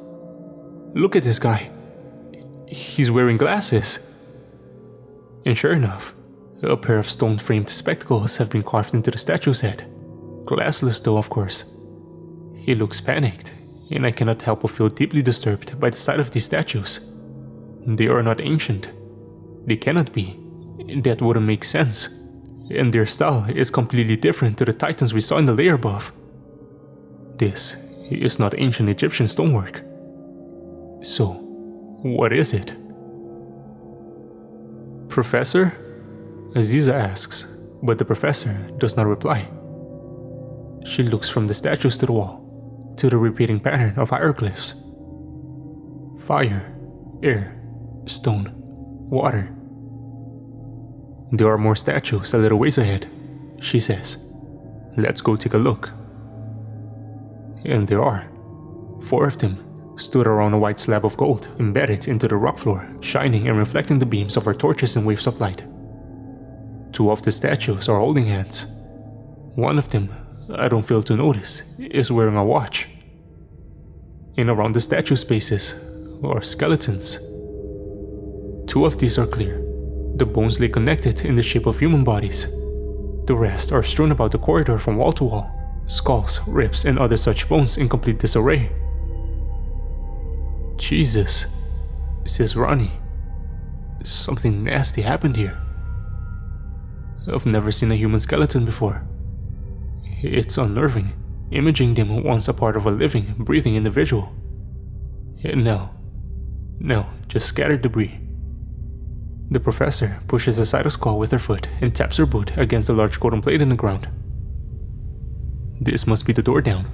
Look at this guy. He's wearing glasses. And sure enough, a pair of stone-framed spectacles have been carved into the statue's head. Glassless though, of course. He looks panicked, and I cannot help but feel deeply disturbed by the sight of these statues. They are not ancient. They cannot be. That wouldn't make sense. And their style is completely different to the titans we saw in the layer above. This is not ancient Egyptian stonework. So, what is it? Professor? Aziza asks, but the professor does not reply. She looks from the statues to the wall, to the repeating pattern of hieroglyphs. Fire, air, stone, water. There are more statues a little ways ahead, she says. Let's go take a look. And there are. 4 of them stood around a white slab of gold embedded into the rock floor, shining and reflecting the beams of our torches in waves of light. 2 of the statues are holding hands. One of them, I don't fail to notice, is wearing a watch. And around the statue spaces are skeletons. 2 of these are clear. The bones lay connected in the shape of human bodies. The rest are strewn about the corridor from wall to wall, skulls, ribs, and other such bones in complete disarray. Jesus, says Ronnie. Something nasty happened here. I've never seen a human skeleton before. It's unnerving, imaging them once a part of a living, breathing individual. And now, just scattered debris. The professor pushes aside a skull with her foot and taps her boot against a large golden plate in the ground. This must be the door down.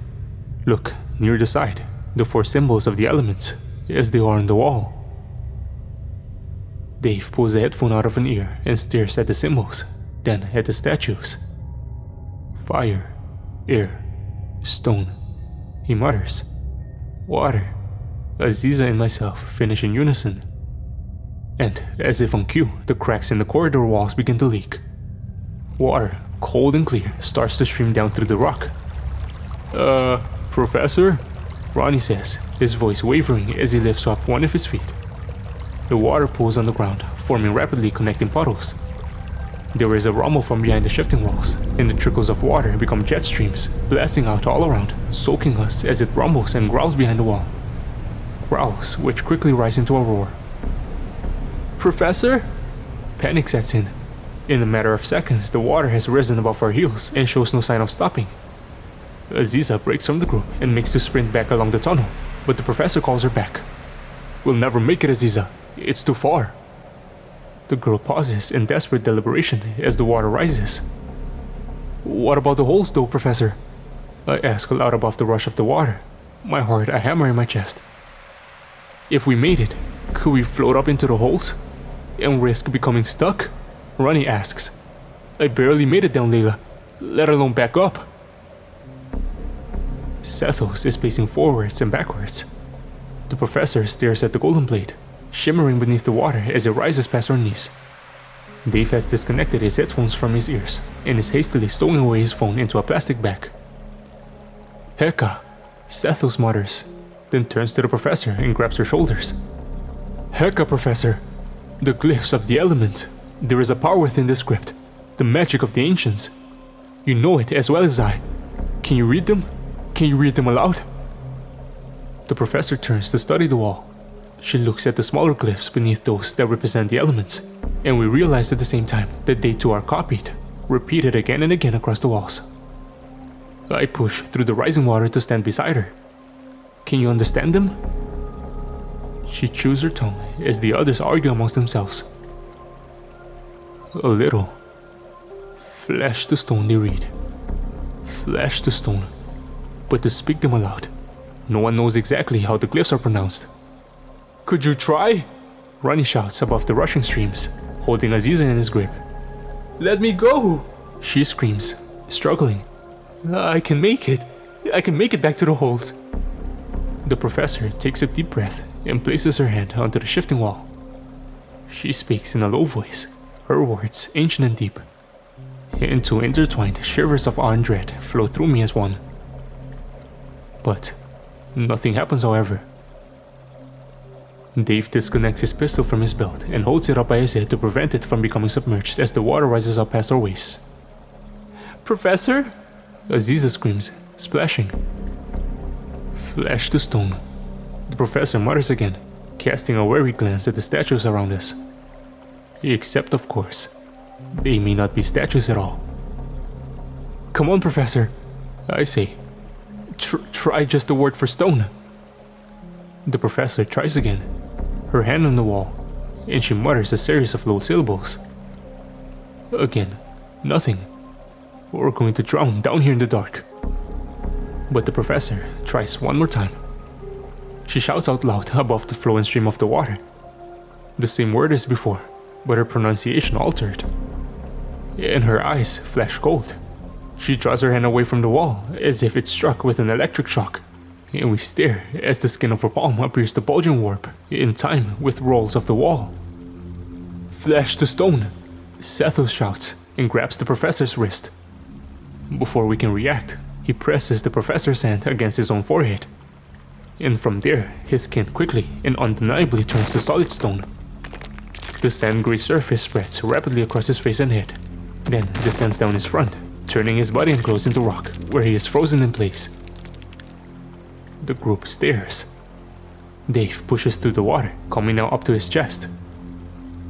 Look, near the side, the 4 symbols of the elements, as they are on the wall. Dave pulls a headphone out of an ear and stares at the symbols, then at the statues. Fire, air, stone. He mutters. Water. Aziza and myself finish in unison. And, as if on cue, the cracks in the corridor walls begin to leak. Water, cold and clear, starts to stream down through the rock. Professor? Ronnie says, his voice wavering as he lifts up one of his feet. The water pools on the ground, forming rapidly connecting puddles. There is a rumble from behind the shifting walls, and the trickles of water become jet streams, blasting out all around, soaking us as it rumbles and growls behind the wall. Growls which quickly rise into a roar. Professor? Panic sets in. In a matter of seconds, the water has risen above our heels and shows no sign of stopping. Aziza breaks from the group and makes to sprint back along the tunnel, but the professor calls her back. We'll never make it, Aziza. It's too far. The girl pauses in desperate deliberation as the water rises. What about the holes though, Professor? I ask loud above the rush of the water, my heart a hammer in my chest. If we made it, could we float up into the holes? And risk becoming stuck? Ronnie asks. I barely made it down, Layla, let alone back up. Sethos is pacing forwards and backwards. The professor stares at the golden blade, shimmering beneath the water as it rises past our knees. Dave has disconnected his headphones from his ears and is hastily stowing away his phone into a plastic bag. Heka, Sethos mutters, then turns to the professor and grabs her shoulders. Heka, Professor! The glyphs of the elements. There is a power within the script, the magic of the ancients. You know it as well as I. Can you read them? Can you read them aloud? The professor turns to study the wall. She looks at the smaller glyphs beneath those that represent the elements, and we realize at the same time that they too are copied, repeated again and again across the walls. I push through the rising water to stand beside her. Can you understand them? She chews her tongue as the others argue amongst themselves. A little. Flesh to stone, they read. Flesh to stone. But to speak them aloud, no one knows exactly how the glyphs are pronounced. Could you try? Ronnie shouts above the rushing streams, holding Aziza in his grip. Let me go! She screams, struggling. I can make it. I can make it back to the holes. The professor takes a deep breath and places her hand onto the shifting wall. She speaks in a low voice, her words ancient and deep. Into intertwined shivers of awe and dread flow through me as one. But nothing happens, however. Dave disconnects his pistol from his belt and holds it up by his head to prevent it from becoming submerged as the water rises up past our waists. Professor? Aziza screams, splashing. Flesh to stone. The professor mutters again, casting a wary glance at the statues around us. Except, of course, they may not be statues at all. Come on, Professor, I say. Try just the word for stone. The professor tries again, her hand on the wall, and she mutters a series of low syllables. Again, nothing. We're going to drown down here in the dark. But the professor tries one more time. She shouts out loud above the flow and stream of the water. The same word as before, but her pronunciation altered. And her eyes flash cold. She draws her hand away from the wall as if it's struck with an electric shock. And we stare as the skin of her palm appears to bulge and warp, in time with rolls of the wall. Flesh to stone! Sethos shouts and grabs the professor's wrist. Before we can react, he presses the professor's hand against his own forehead. And from there, his skin quickly and undeniably turns to solid stone. The sand-gray surface spreads rapidly across his face and head, then descends down his front, turning his body and clothes into rock, where he is frozen in place. The group stares. Dave pushes through the water, coming now up to his chest.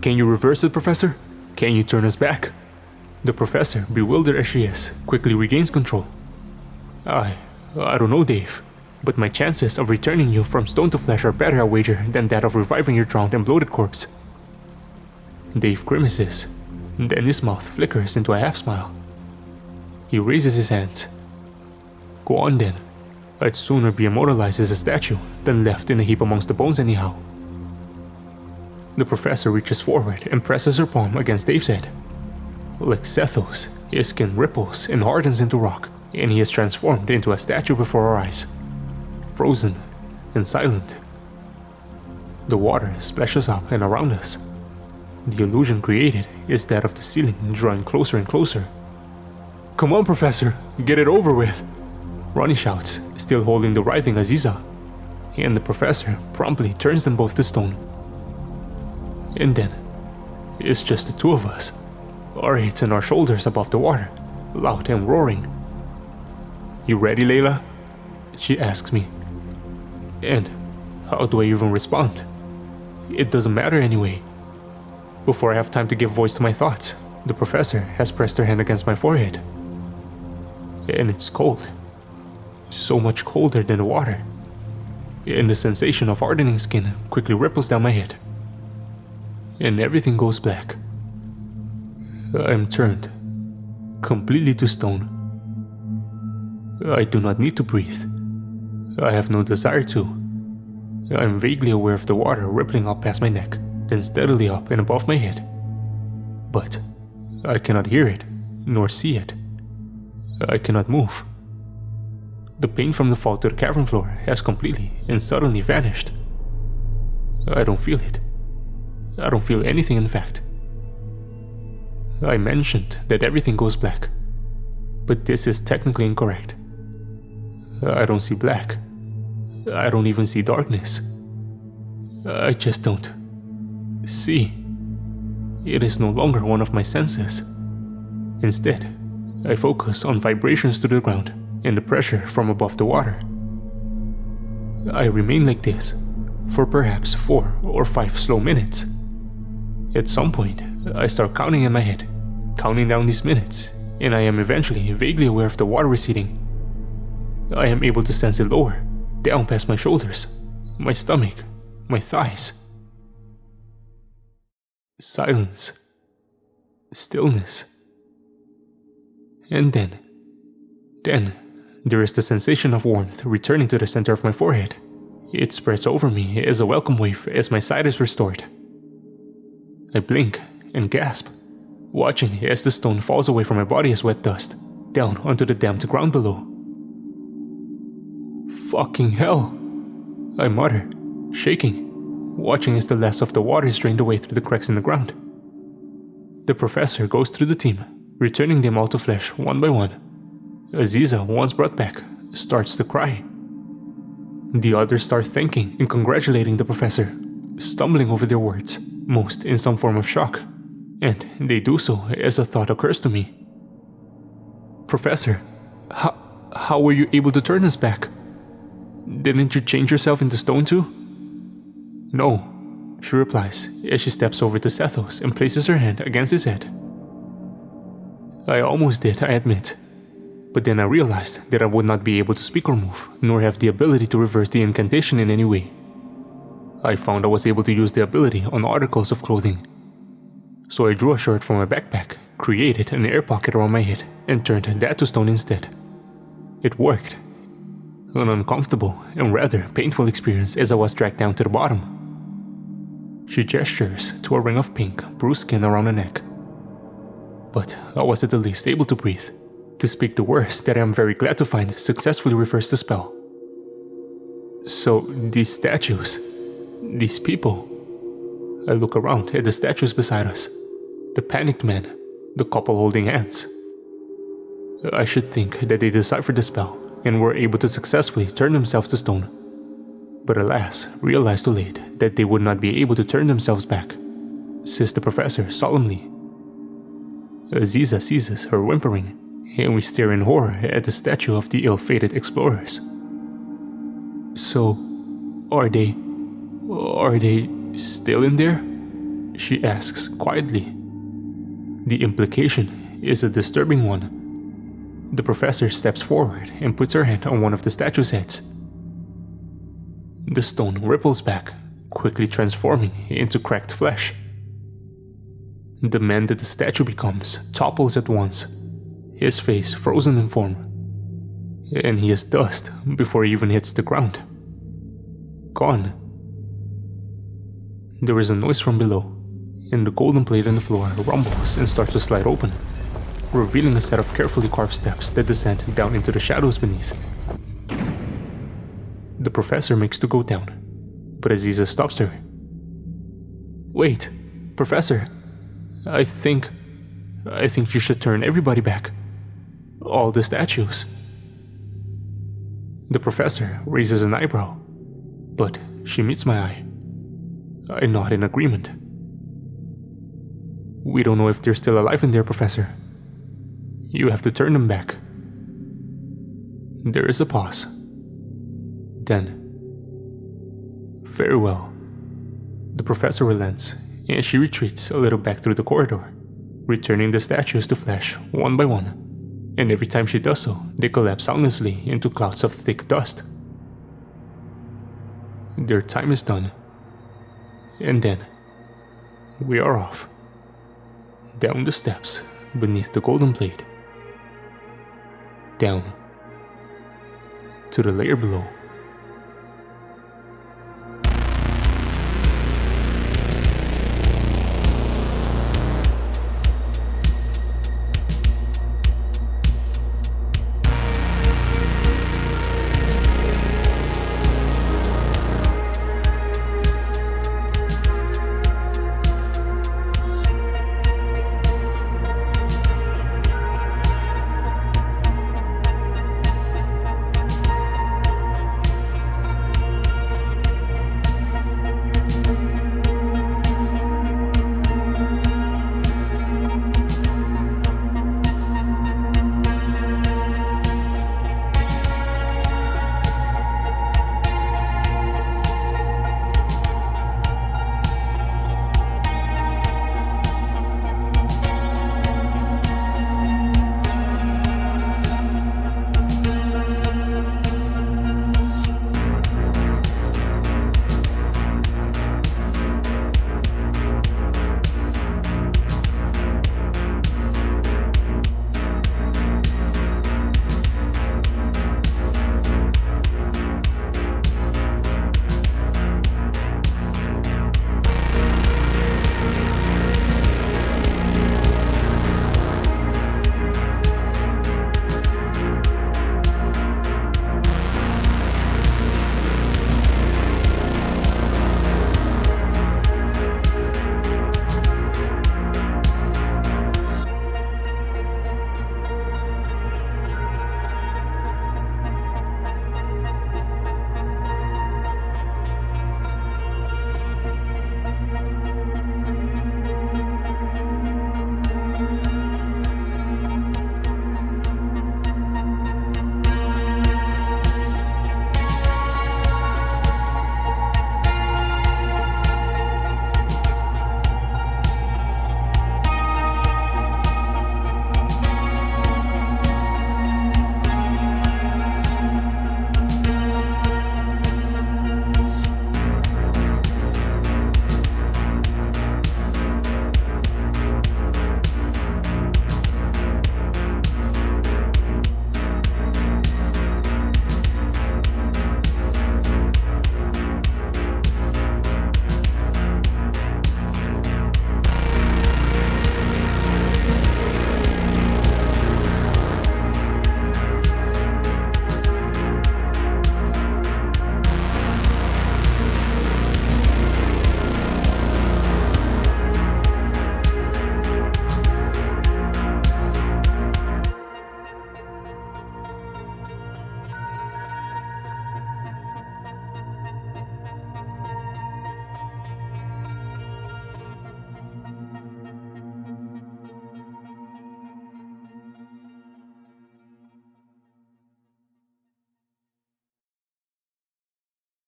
Can you reverse it, Professor? Can you turn us back? The professor, bewildered as she is, quickly regains control. I don't know, Dave, but my chances of returning you from stone to flesh are better, I wager, than that of reviving your drowned and bloated corpse. Dave grimaces, then his mouth flickers into a half-smile. He raises his hands. Go on then. I'd sooner be immortalized as a statue than left in a heap amongst the bones anyhow. the professor reaches forward and presses her palm against Dave's head. Like Sethos, his skin ripples and hardens into rock, and he is transformed into a statue before our eyes, frozen and silent. The water splashes up and around us. The illusion created is that of the ceiling drawing closer and closer. "Come on, Professor, get it over with!" Ronnie shouts, still holding the writhing Aziza, and the professor promptly turns them both to stone. And then, it's just the two of us, our heads and our shoulders above the water, loud and roaring. "You ready, Layla?" she asks me. And how do I even respond? It doesn't matter anyway. Before I have time to give voice to my thoughts, the professor has pressed her hand against my forehead. And it's cold. So much colder than the water. And the sensation of hardening skin quickly ripples down my head. And everything goes black. I am turned completely to stone. I do not need to breathe. I have no desire to. I am vaguely aware of the water rippling up past my neck, then steadily up and above my head. But I cannot hear it, nor see it. I cannot move. The pain from the fall to the cavern floor has completely and suddenly vanished. I don't feel it. I don't feel anything, in fact. I mentioned that everything goes black, but this is technically incorrect. I don't see black. I don't even see darkness. I just don't see. It is no longer one of my senses. Instead, I focus on vibrations to the ground and the pressure from above the water. I remain like this for perhaps 4 or 5 slow minutes. At some point, I start counting in my head, counting down these minutes, and I am eventually vaguely aware of the water receding. I am able to sense it lower, down past my shoulders, my stomach, my thighs. Silence. Stillness. And then there is the sensation of warmth returning to the center of my forehead. It spreads over me as a welcome wave as my sight is restored. I blink and gasp, watching as the stone falls away from my body as wet dust, down onto the damped ground below. Fucking hell, I mutter, shaking, watching as the last of the water is drained away through the cracks in the ground. The professor goes through the team, returning them all to flesh one by one. Aziza, once brought back, starts to cry. The others start thanking and congratulating the professor, stumbling over their words, most in some form of shock, and they do so as a thought occurs to me. "Professor, how were you able to turn us back? Didn't you change yourself into stone too?" "No," she replies as she steps over to Sethos and places her hand against his head. I almost did, I admit. But then I realized that I would not be able to speak or move, nor have the ability to reverse the incantation in any way. I found I was able to use the ability on articles of clothing. So I drew a shirt from my backpack, created an air pocket around my head, and turned that to stone instead. It worked. An uncomfortable and rather painful experience as I was dragged down to the bottom. She gestures to a ring of pink, bruised skin around the neck. But I was at the least able to breathe. To speak the words that I am very glad to find successfully reversed the spell. So these statues, these people. I look around at the statues beside us, the panicked men, the couple holding hands. I should think that they deciphered the spell and were able to successfully turn themselves to stone. But alas, realized too late that they would not be able to turn themselves back, says the professor solemnly. Aziza ceases her whimpering, and we stare in horror at the statue of the ill-fated explorers. So, are they still in there? She asks quietly. The implication is a disturbing one. The professor steps forward and puts her hand on one of the statue's heads. The stone ripples back, quickly transforming into cracked flesh. The man that the statue becomes topples at once, his face frozen in form, and he is dust before he even hits the ground. Gone. There is a noise from below, and the golden plate on the floor rumbles and starts to slide open, revealing a set of carefully carved steps that descend down into the shadows beneath. The professor makes to go down, but Aziza stops her. "Wait, Professor, I think you should turn everybody back. All the statues." The professor raises an eyebrow, but she meets my eye. I nod in agreement. "We don't know if they're still alive in there, Professor. You have to turn them back." There is a pause. Then, "Very well." The professor relents, and she retreats a little back through the corridor, returning the statues to flesh one by one, and every time she does so, they collapse soundlessly into clouds of thick dust. Their time is done. And then, we are off. Down the steps beneath the golden plate. Down to the layer below.